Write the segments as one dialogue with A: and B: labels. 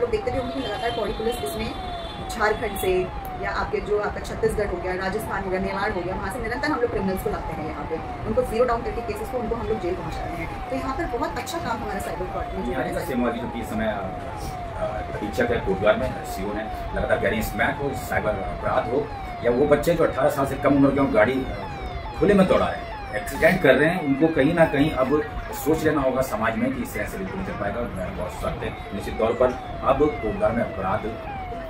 A: लोग देखते भी होंगे कि लगातार पौड़ी पुलिस इसमें झारखंड से या आपका छत्तीसगढ़ हो गया, राजस्थान हो गया, मेवाड़ हो गया, वहाँ से निरंतर हम लोग क्रिमिनल्स को लाते हैं यहाँ पे, उनको 0 डाउन करके केसेस को उनको हम लोग जेल पहुँचा रहे हैं। तो यहाँ पर बहुत अच्छा काम हमारा साइबर फ्रॉड में जो
B: है। इस समय अधीक्षक है कोटद्वार में, सीओ ने लगातार कह रही है स्मैक हो, साइबर अपराध हो, या वो बच्चे जो 18 साल से कम उम्र के गाड़ी खुले में दौड़ा रहे हैं, एक्सीडेंट कर रहे हैं, उनको कहीं ना कहीं अब सोच लेना होगा समाज में कि इस तरह से बिल्कुल नहीं चल पाएगा। मैं बहुत सख्त है निश्चित तौर पर अब कोटद्वार में अपराध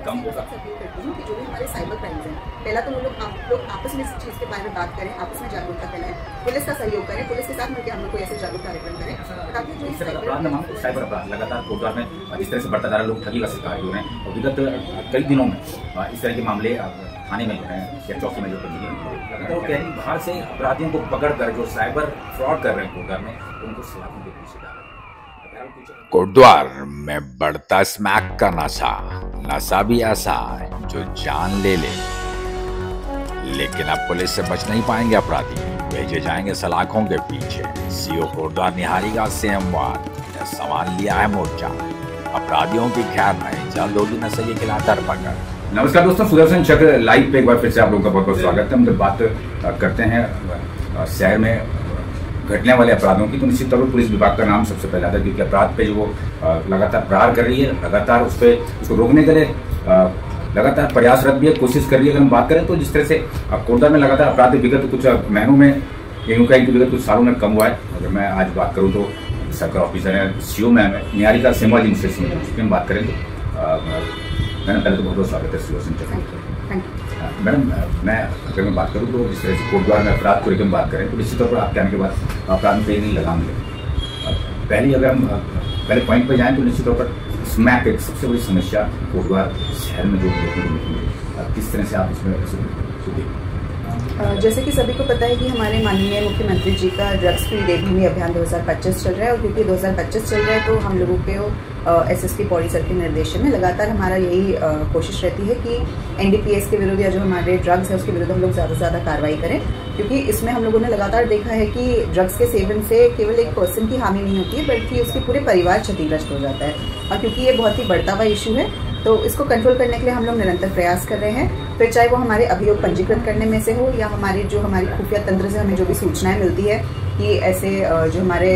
B: कम होगा।
A: करती हूँ कि जो भी हमारे साइबर क्राइम्स हैं, पहला तो आप लोग आपस में इस चीज़ के बारे में बात करें, आपस में जागरूकता फैलाएं, पुलिस का सहयोग करें, पुलिस के साथ मिलकर हम लोग कोई ऐसे जागरूकता कार्यक्रम करें ताकि जो
B: अपराध न मानो साइबर अपराध लगातार कोटद्वार में इस तरह से बढ़ता जा रहा है, लोग ठगी का शिकार हो रहे हैं और विगत कई दिनों में इस तरह के मामले थाने में जो है या चौकी में जो तो कह रही बाहर से अपराधियों को पकड़ कर जो साइबर फ्रॉड कर रहे हैं कोटद्वार में उनको सलाखों के पीछे डाल।
C: कोटद्वार में बढ़ता स्मैक का नशा भी ऐसा है जो जान ले ले, लेकिन अब पुलिस से बच नहीं पाएंगे अपराधी, भेजे जाएंगे सलाखों के पीछे। सीओ कोटद्वार निहारी का संवाद संभाल लिया है मोर्चा, अपराधियों की खैर नहीं, जल्द होगी नशे के खिलाफ धरपकड़।
B: नमस्कार दोस्तों, सुदर्शन चक्र लाइव पे एक बार फिर से आप लोगों का बहुत बहुत स्वागत है। हम जब बात करते हैं शहर में घटने वाले अपराधों की, तो निश्चित तौर पर पुलिस विभाग का नाम सबसे पहले आता है, क्योंकि अपराध पे जो वो लगातार प्रहार कर रही है, लगातार उसको रोकने के लिए लगातार प्रयासरत भी है, कोशिश कर रही है। अगर हम बात करें तो जिस तरह से कोटद्वार में लगातार अपराध विगत कुछ महीनों में विगत कुछ सालों में कम हुआ है। अगर मैं आज बात करूँ तो सर्कल ऑफिसर है सीओ मैम है निहारिका सिंह जी मुझसे हम बात करें तो मैडम पहले तो बहुत बहुत स्वागत है सुदर्शन चक्र। मैडम अगर मैं बात करूँ तो जिस तरह से कोटद्वार में अपराध को लेकर बात करें तो निश्चित तौर पर आप कहने के बाद अपराध में कहीं नहीं लगाम ले। पहले अगर हम पहले पॉइंट पर जाएँ तो निश्चित तौर पर स्मैक एक सबसे बड़ी समस्या कोटद्वार शहर में जो देखने को मिलती है, किस तरह से आप इसमें
A: जैसे कि सभी को पता है कि हमारे माननीय मुख्यमंत्री जी का ड्रग्स फ्री देवभूमि अभियान 2025 चल रहा है, और क्योंकि 2025 चल रहा है तो हम लोगों के एसएसपी पौड़ी सर के निर्देशन में लगातार हमारा यही कोशिश रहती है कि एनडीपीएस के विरुद्ध या जो हमारे ड्रग्स है उसके विरुद्ध हम लोग ज़्यादा से ज़्यादा कार्रवाई करें, क्योंकि इसमें हम लोगों ने लगातार देखा है कि ड्रग्स के सेवन से केवल एक पर्सन की हानि नहीं होती है बल्कि उसके पूरे परिवार क्षतिग्रस्त हो जाता है। और क्योंकि ये बहुत ही बढ़ता हुआ इशू है तो इसको कंट्रोल करने के लिए हम लोग निरंतर प्रयास कर रहे हैं, फिर चाहे वो हमारे अभियोग पंजीकृत करने में से हो या हमारी खुफिया तंत्र से हमें जो भी सूचनाएं मिलती है कि ऐसे जो हमारे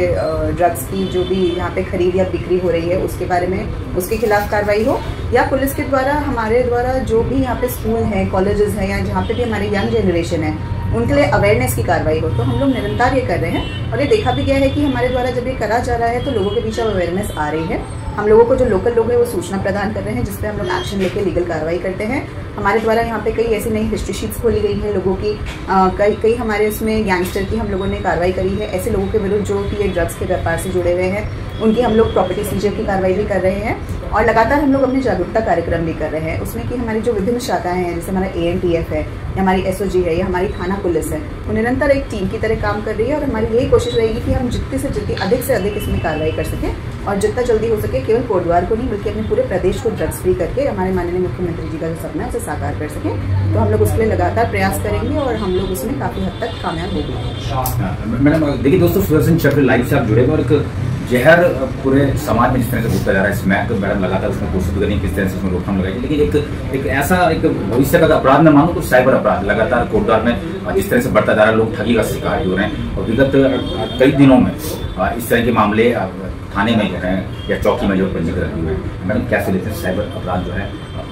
A: ड्रग्स की जो भी यहाँ पे खरीद या बिक्री हो रही है उसके बारे में उसके खिलाफ कार्रवाई हो, या पुलिस के द्वारा हमारे द्वारा जो भी यहाँ पे स्कूल हैं, कॉलेजेस हैं या जहाँ पे भी हमारी यंग जनरेशन है उनके लिए अवेयरनेस की कार्रवाई हो, तो हम लोग निरंतर ये कर रहे हैं। और ये देखा भी गया है कि हमारे द्वारा जब ये करा जा रहा है तो लोगों के बीच अवेयरनेस आ रही है। हम लोगों को जो लोकल लोग हैं वो सूचना प्रदान कर रहे हैं, जिसपे हम लोग एक्शन लेके लीगल कार्रवाई करते हैं। हमारे द्वारा यहाँ पे कई ऐसी नई हिस्ट्री शीट्स खोली गई हैं लोगों की, कई हमारे उसमें गैंगस्टर की हम लोगों ने कार्रवाई करी है, ऐसे लोगों के विरुद्ध जो कि ये ड्रग्स के व्यापार से जुड़े हुए हैं उनकी हम लोग प्रॉपर्टी सीजर की कार्रवाई भी कर रहे हैं, और लगातार हम लोग अपने जागरूकता कार्यक्रम भी कर रहे हैं उसमें कि हमारी जो विभिन्न शाखाएं हैं जैसे हमारा ANTF है या हमारी SOG है या हमारी थाना पुलिस है, वो निरंतर एक टीम की तरह काम कर रही है। और हमारी यही कोशिश रहेगी कि हम जितनी अधिक से अधिक इसमें कार्रवाई कर सकें और जितना जल्दी हो सके केवल कोटद्वार को नहीं बल्कि अपने पूरे प्रदेश को ड्रग्स फ्री करके हमारे माननीय मुख्यमंत्री जी का जो सपना है उसे साकार कर सकें। तो हम लोग उसके लिए लगातार प्रयास करेंगे और हम लोग उसमें काफ़ी हद तक कामयाब होंगे।
B: मैडम देखिए दोस्तों, सुदर्शन चक्र लाइव से आप जुड़े और एक जहर पूरे समाज में जिस तरह से घुसता जा रहा है स्मैक, मैडम लगातार उसमें कोशिश करेंगे किस तरह से उसमें रोकथाम लगाएगी, लेकिन एक ऐसा एक भविष्य का अपराध न मानो तो साइबर अपराध लगातार कोटद्वार में जिस तरह से बढ़ता जा रहा है, लोग ठगी का शिकार हो रहे हैं और विगत कई दिनों में इस तरह के मामले थाने में जो है या चौकी में जो पंजीकृत हुए हैं। मैडम कैसे लेते हैं साइबर अपराध जो है,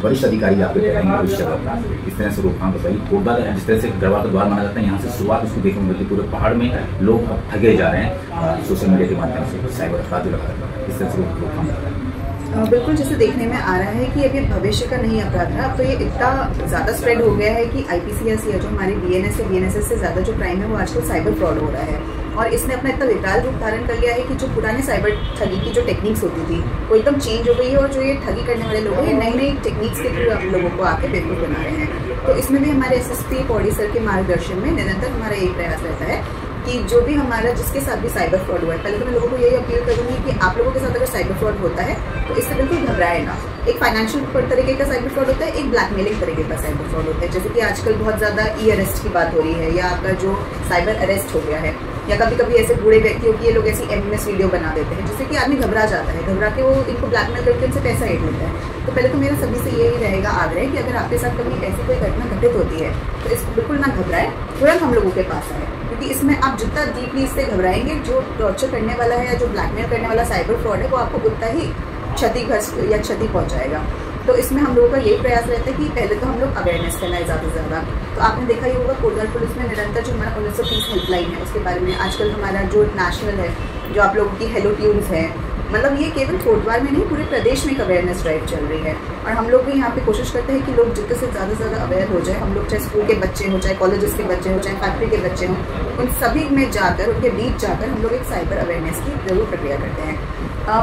B: वरिष्ठ अधिकारी आपको कहेंगे वरिष्ठ अपराध किस तरह से रोकथाम बताइए। कोटद्वार जिस तरह से गढ़वाल का द्वार माना जाता है, यहाँ से शुरुआत उसको देखने को मिलती है, पूरे पहाड़ में लोग ठगे जा रहे हैं सोशल मीडिया के माध्यम से, साइबर अपराध लगातार किस तरह से रोकथाम करता है।
A: बिल्कुल, जैसे देखने में आ रहा है कि अभी भविष्य का नहीं अपराध है, अब तो ये इतना ज़्यादा स्प्रेड हो गया है कि IPCS या जो हमारी BNS है BNSS से ज़्यादा जो क्राइम है वो आजकल साइबर फ्रॉड हो रहा है। और इसने अपना इतना विकराल रूप धारण कर लिया है कि जो पुराने साइबर ठगी की जो टेक्निक्स होती थी वो एकदम चेंज हो गई है, और जो ये ठगी करने वाले लोग हैं नई नई टेक्निक्स के थ्रू आप लोगों को आके बेवकूफ़ बना रहे हैं। तो इसमें भी हमारे SSP पौड़ी सर के मार्गदर्शन में निरंतर हमारा यही प्रयास रहता है कि जो भी हमारा जिसके साथ भी साइबर फ्रॉड हुआ है, पहले तो मैं लोगों को यही अपील करूंगी कि आप लोगों के साथ अगर साइबर फ्रॉड होता है तो इससे बिल्कुल घबराए ना। एक फाइनेंशियल तरीके का साइबर फ्रॉड होता है, एक ब्लैकमेलिंग तरीके का साइबर फ्रॉड होता है, जैसे कि आजकल बहुत ज़्यादा E-अरेस्ट की बात हो रही है या आपका जो साइबर अरेस्ट हो गया है, या कभी कभी ऐसे बूढ़े व्यक्तियों की ये लोग ऐसी एमएमएस वीडियो बना देते हैं जिससे कि आदमी घबरा जाता है, घबरा के वो इनको ब्लैकमेल करके उनसे पैसा ऐड लेता है। तो पहले तो मेरा सभी से यही रहेगा आग्रह कि अगर आपके साथ कभी ऐसी कोई घटना घटित होती है तो इसको बिल्कुल ना घबराएं, तुरंत हम लोगों के पास आए, क्योंकि इसमें आप जितना डीपली इससे घबराएंगे, जो टॉर्चर करने वाला है या जो ब्लैकमेल करने वाला साइबर फ्रॉड है वो आपको उतना ही क्षतिग्रस्त या क्षति पहुंचाएगा। तो इसमें हम लोगों का यही प्रयास रहता है कि पहले तो हम लोग अवेयरनेस फैलाएं ज़्यादा से ज़्यादा। तो आपने देखा ही होगा कोटद्वार पुलिस में निरंतर जो हमारा 1930 हेल्पलाइन है उसके बारे में, आजकल हमारा जो नेशनल है, जो आप लोगों की हेलो ट्यून्स है, मतलब ये केवल कोटद्वार में नहीं पूरे प्रदेश में एक अवेयरनेस ड्राइव चल रही है। और हम लोग भी यहाँ पे कोशिश करते हैं कि लोग जितने से ज़्यादा अवेयर हो जाए। हम लोग चाहे स्कूल के बच्चे हों, चाहे कॉलेजेस के बच्चे हों, चाहे फैक्ट्री के बच्चे हों, उन सभी में जाकर, उनके बीच जाकर हम लोग एक साइबर अवेयरनेस की जरूर प्रक्रिया करते हैं।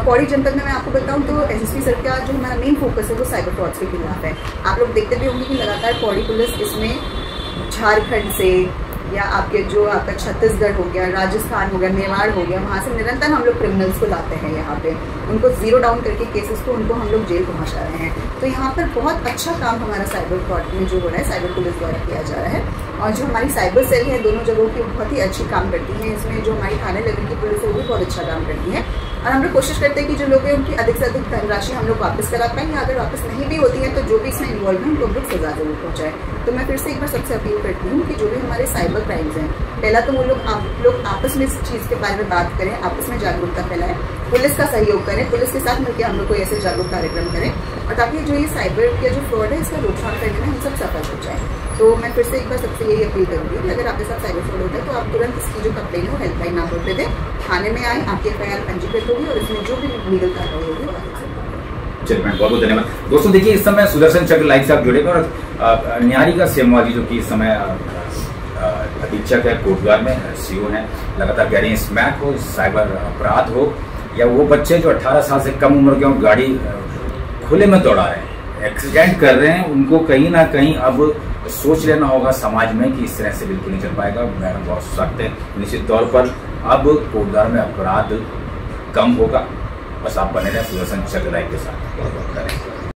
A: पौड़ी जनपद में मैं आपको बताऊं तो एसएसपी सर का जो हमारा मेन फोकस है वो साइबर फ्रॉड्स के खिलाफ है। आप लोग देखते भी होंगे कि लगातार पौड़ी पुलिस इसमें झारखंड से या आपके जो आपका छत्तीसगढ़ हो गया, राजस्थान हो गया, मेवाड़ हो गया, वहाँ से निरंतर हम लोग क्रिमिनल्स को लाते हैं यहाँ पे, उनको जीरो डाउन करके केसेस को उनको हम लोग जेल पहुँचा रहे हैं। तो यहाँ पर बहुत अच्छा काम हमारा साइबर फ्रॉड में जो हो रहा है साइबर पुलिस द्वारा किया जा रहा है। और जो हमारी साइबर सेल है दोनों जगहों की बहुत ही अच्छी काम करती है। इसमें जो हमारी थाने लेवल की पुलिस है वो भी बहुत अच्छा काम करती है। और हम लोग कोशिश करते हैं कि जो लोग हैं उनकी अधिक से अधिक धनराशि हम लोग वापस करा पाएँ, या अगर वापस नहीं भी होती है तो जो भी इसमें इन्वॉल्व है उनको हम लोग सजा जरूर पहुँचाए। तो मैं फिर से एक बार सबसे अपील करती हूँ कि जो भी हमारे साइबर क्राइम्स हैं, पहला तो वो लोग आपस में इस चीज़ के बारे में बात करें, आपस में जागरूकता फैलाएं, पुलिस का सहयोग करें, पुलिस के साथ मिलकर हम लोग कोई ऐसे जागरूक कार्यक्रम करें, और ताकि जो ये साइबर का जो फ्रॉड है इसका रोकथाम करने में हम सब सफल हो जाए। तो मैं फिर से एक बार सबसे यही अपील करूँगी कि अगर आपके साथ साइबर फ्रॉड होता है तो आप तुरंत इसकी जो कंप्लेन है वो हेल्पलाइन नंबर पे दें, थाने में आए, आपकी एफआईआर पंजीकृत होगी और इसमें जो भी लीगल कार्रवाई होगी वो आगे से।
B: चलिए मैम, बहुत बहुत धन्यवाद। दोस्तों देखिए, इस समय सुदर्शन चक्र लाइव से आप जुड़ेगा और न्यारिका सेमवाली जो कि इस समय अधीक्षक है कोटद्वार में, सीओ हैं, लगातार कह रही है स्मैक हो, साइबर अपराध हो, या वो बच्चे जो 18 साल से कम उम्र के हों गाड़ी खुले में दौड़ा रहे हैं, एक्सीडेंट कर रहे हैं, उनको कहीं ना कहीं अब सोच लेना होगा समाज में कि इस तरह से बिल्कुल नहीं चल पाएगा। मैडम बहुत सख्त है, निश्चित तौर पर अब कोटद्वार में अपराध कम होगा। बस आप बने रहें सुदर्शन चक्र लाइव के साथ। बहुत बहुत धन्यवाद।